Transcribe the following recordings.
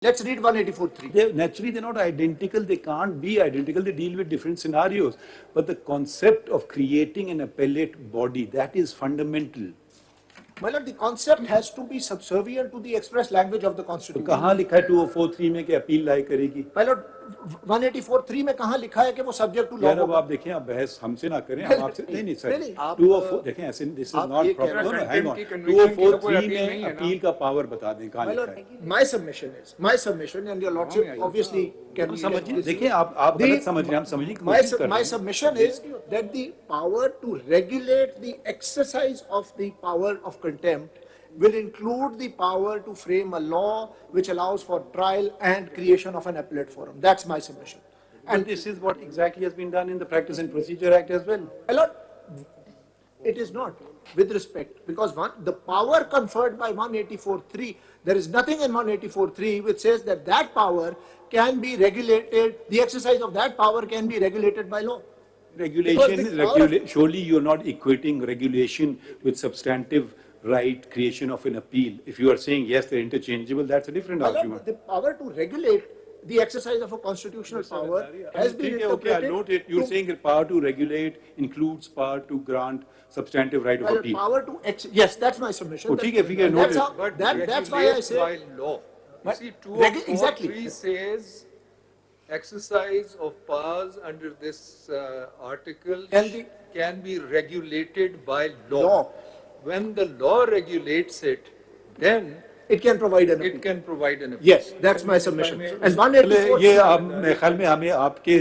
Let's read 184.3. Naturally, they're not identical. They can't be identical. They deal with different scenarios. But the concept of creating an appellate body, that is fundamental. My lord, the concept has to be subservient to the express language of the तो Constitution. कहाँ लिखा है 2043 में कि appeal लाई करेगी? My lord, 184.3 में कहाँ लिखा है कि वो subject to law यार अब होगा? आप देखें, आप बहस हमसे ना करें, हम आपसे नहीं सर, नहीं, 204 देखें ऐसे, this is not proper. No, no, hang on. 204.3 में अपील का पावर बता दें कहाँ My लिखा lord, है. my submission, and your lordship obviously can समझिए, देखिए आप गलत समझ रहे हैं, हम समझने की कोशिश कर रहे हैं. My submission is that the power to regulate the exercise of the power of contempt will include the power to frame a law which allows for trial and creation of an appellate forum. That's my submission. And this is what exactly has been done in the Practice and Procedure Act as well. My lord, it is not, with respect, because the power conferred by 184.3, there is nothing in 184.3 which says that that power can be regulated, the exercise of that power can be regulated by law. Surely you're not equating regulation with substantive right, creation of an appeal. If you are saying yes, they're interchangeable, that's a different argument. The power to regulate the exercise of a constitutional power has been interpreted. Okay, I note it. You're saying the power to regulate includes power to grant substantive right of appeal. Power to yes, that's my submission. That's why I say by law. You see, 243 says exercise of powers under this article can be regulated by law. When the law regulates it, then it can provide an appeal. It can provide an appeal. Yes, that's my submission. And 184. ये आप मेरे ख्याल में हमें आपके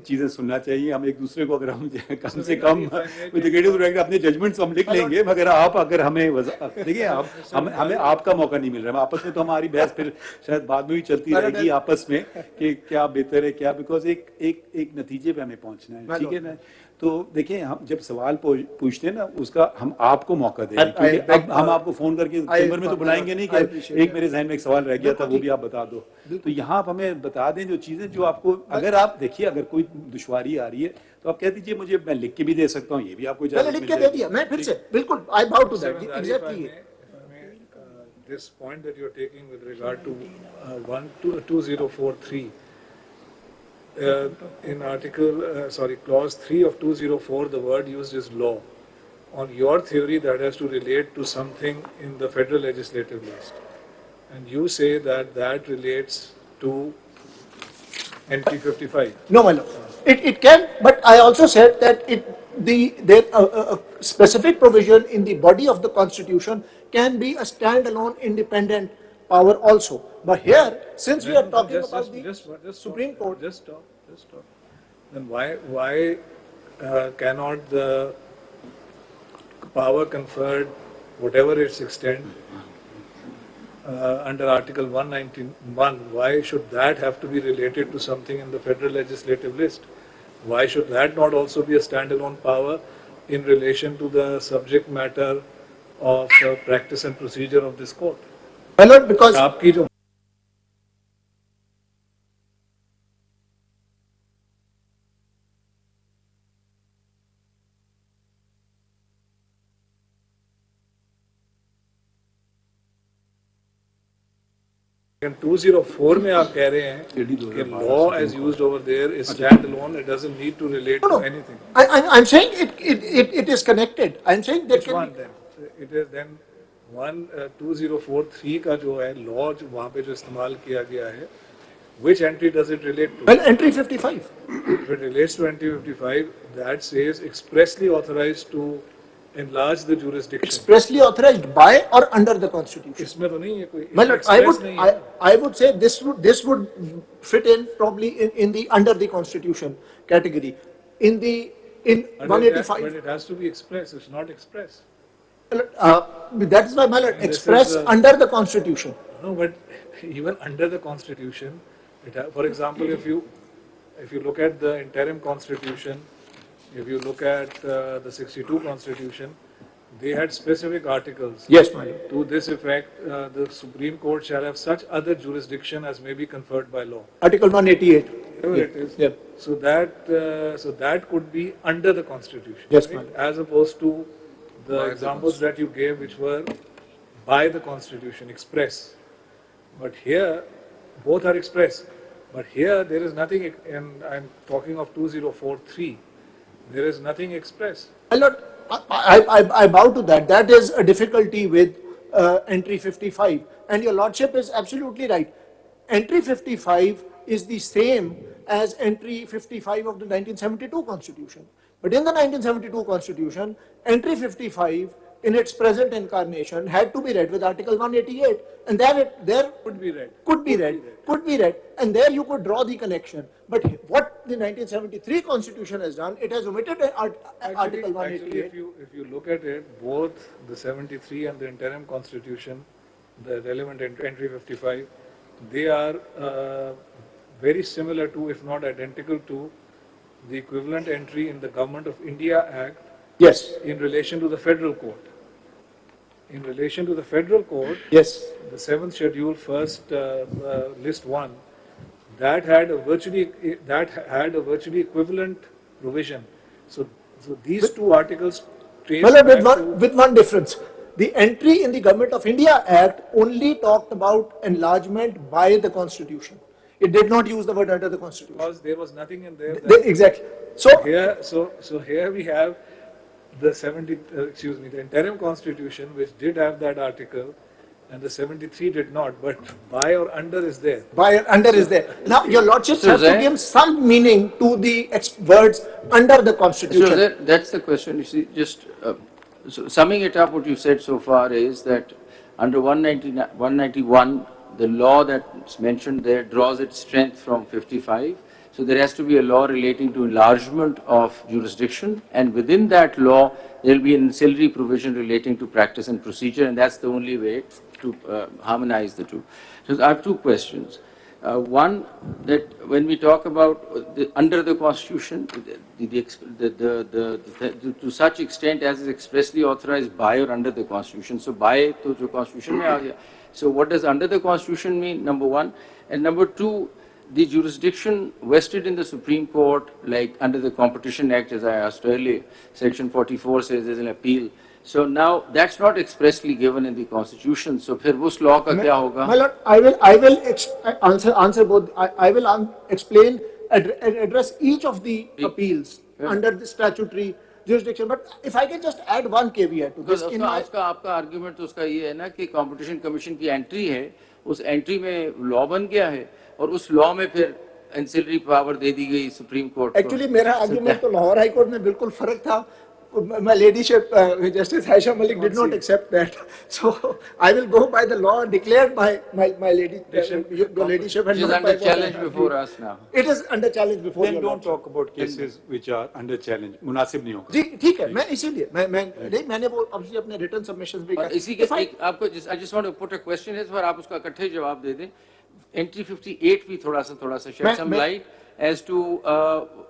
चीजें सुनना चाहिए. हम एक दूसरे को अगर हम कम से कम अपने जजमेंट्स हम लिख लेंगे, मगर आप अगर हमें देखिए हमें आपका मौका नहीं मिल रहा है. आपस में तो हमारी बहस फिर शायद बाद में भी चलती रहेगी आपस में कि क्या बेहतर है क्या, बिकॉज एक नतीजे पे हमें पहुंचना है. ठीक है ना. तो देखिए, हम जब सवाल पूछते हैं ना, उसका हम आपको मौका देंगे, क्योंकि अब हम आपको फोन करके चैम्बर में तो बुलाएंगे नहीं कि एक मेरे जहन में एक सवाल रह गया था वो भी आप बता दो. तो यहाँ आप हमें बता दें जो चीजें जो आपको, अगर आप देखिए अगर कोई दुश्वारी आ रही है तो आप कह दीजिए मुझे, मैं लिख के भी दे सकता हूँ, ये भी आपको मैंने लिख के दे दिया. मैं फिर से बिल्कुल I bow to that. Exactly. This point that you are taking with regard to 2043. In clause 3 of 204, the word used is law. On your theory, that has to relate to something in the federal legislative list. And you say that that relates to NT 55. No, my lord. It can, but I also said that a specific provision in the body of the Constitution can be a standalone independent power also. But here, since we are talking about the Supreme Court, just stop. Then why cannot the power conferred, whatever its extent, under Article 191, why should that have to be related to something in the federal legislative list? Why should that not also be a standalone power in relation to the subject matter of the practice and procedure of this court? My lord, because in 204 में आप कह रहे हैं कि law as used over there is standalone, it doesn't need to relate to anything. I'm saying it is connected. I'm saying that Which one then? It is then 2043 का जो है law जो वहाँ पे जो इस्तेमाल किया गया है, which entry does it relate to? Well, entry 55. If it relates to entry 55, that says expressly authorized to enlarge the jurisdiction. Expressly authorized by or under the Constitution. इसमें तो नहीं है कोई. Well, I would say this would fit in probably in the under the Constitution category. In 185. But it has to be express. It's not express. That is why, my lord, express under the Constitution. No, but even under the Constitution, for example, if you look at the interim Constitution, if you look at the 62 Constitution, they had specific articles. Yes, my lord. To this effect, the Supreme Court shall have such other jurisdiction as may be conferred by law. Article 188. Whatever it is. Yeah. So that could be under the Constitution. Yes, right? my lord. As opposed to the examples that you gave, which were by the Constitution, express. But here, both are express. But here there is nothing, and I'm talking of 2043, there is nothing express. My lord, I bow to that. That is a difficulty with entry 55. And your lordship is absolutely right. Entry 55 is the same as entry 55 of the 1972 Constitution. But in the 1972 Constitution, entry 55 in its present incarnation had to be read with Article 188. And there Could be read. could be read, and there you could draw the connection. But what the 1973 Constitution has done, it has omitted Article 188. Actually, if you look at it, both the 73 and the interim constitution, the relevant entry 55, they are very similar to, if not identical to, the equivalent entry in the Government of India Act Yes, in relation to the federal court. In relation to the federal court, yes. the 7th schedule, first list 1, that had a virtually equivalent provision. So these two articles trace Well, back to, with one difference. The entry in the Government of India Act only talked about enlargement by the Constitution. It did not use the word under the Constitution. because there was nothing in there. That Exactly. So, here we have the the interim constitution, which did have that article, and the 73 did not. But by or under is there. by and under is there. Now, your lordships have to Zain- give some meaning to the words under the Constitution. So that's the question. You see, just so summing it up, what you said so far is that under 191, the law that's mentioned there draws its strength from 55. So there has to be a law relating to enlargement of jurisdiction, and within that law, there will be an ancillary provision relating to practice and procedure, and that's the only way to harmonize the two. So I have two questions. One, that when we talk about under the Constitution, to such extent as is expressly authorized by or under the Constitution. So by to the Constitution mein aa gaya. So what does under the Constitution mean? Number one, and number two, the jurisdiction vested in the Supreme Court, like under the Competition Act, as I asked earlier, Section 44 says there's an appeal. So now that's not expressly given in the Constitution. So फिर उस law का क्या होगा? My lord, I will answer both. I will explain, address each of the appeals under the statutory jurisdiction. But if I can just add one caveat to this. उसका आपका argument तो उसका ये है ना कि कंपटीशन कमीशन की entry है, उस एंट्री में लॉ बन गया है और उस लॉ में फिर एंसिलरी पावर दे दी गई सुप्रीम कोर्ट को. Actually, मेरा आर्ग्यूमेंट तो लाहौर हाई कोर्ट में बिल्कुल फर्क था. My ladyship, Justice Aisha Malik did not accept that. So I will go by the law declared by my lady, your ladyship. Which is under challenge before us now. It is under challenge before Then your don't lordship. talk about cases which are under challenge. मुनासिब नहीं होगा. जी ठीक है, मैं इसीलिए मैंने वो obviously अपने written submissions भी और किए. इसी के आपको I just want to put a question is पर आप उसका इकट्ठे जवाब दे दें. Entry 58 भी थोड़ा सा shed some light as to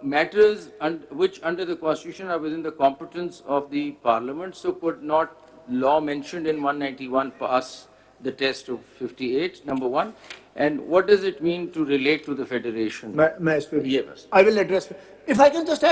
matters which under the Constitution are within the competence of the Parliament. So could not law mentioned in 191 pass the test of 58, number one? And what does it mean to relate to the Federation? मैं इस पे ये बस. I will address. If I can just add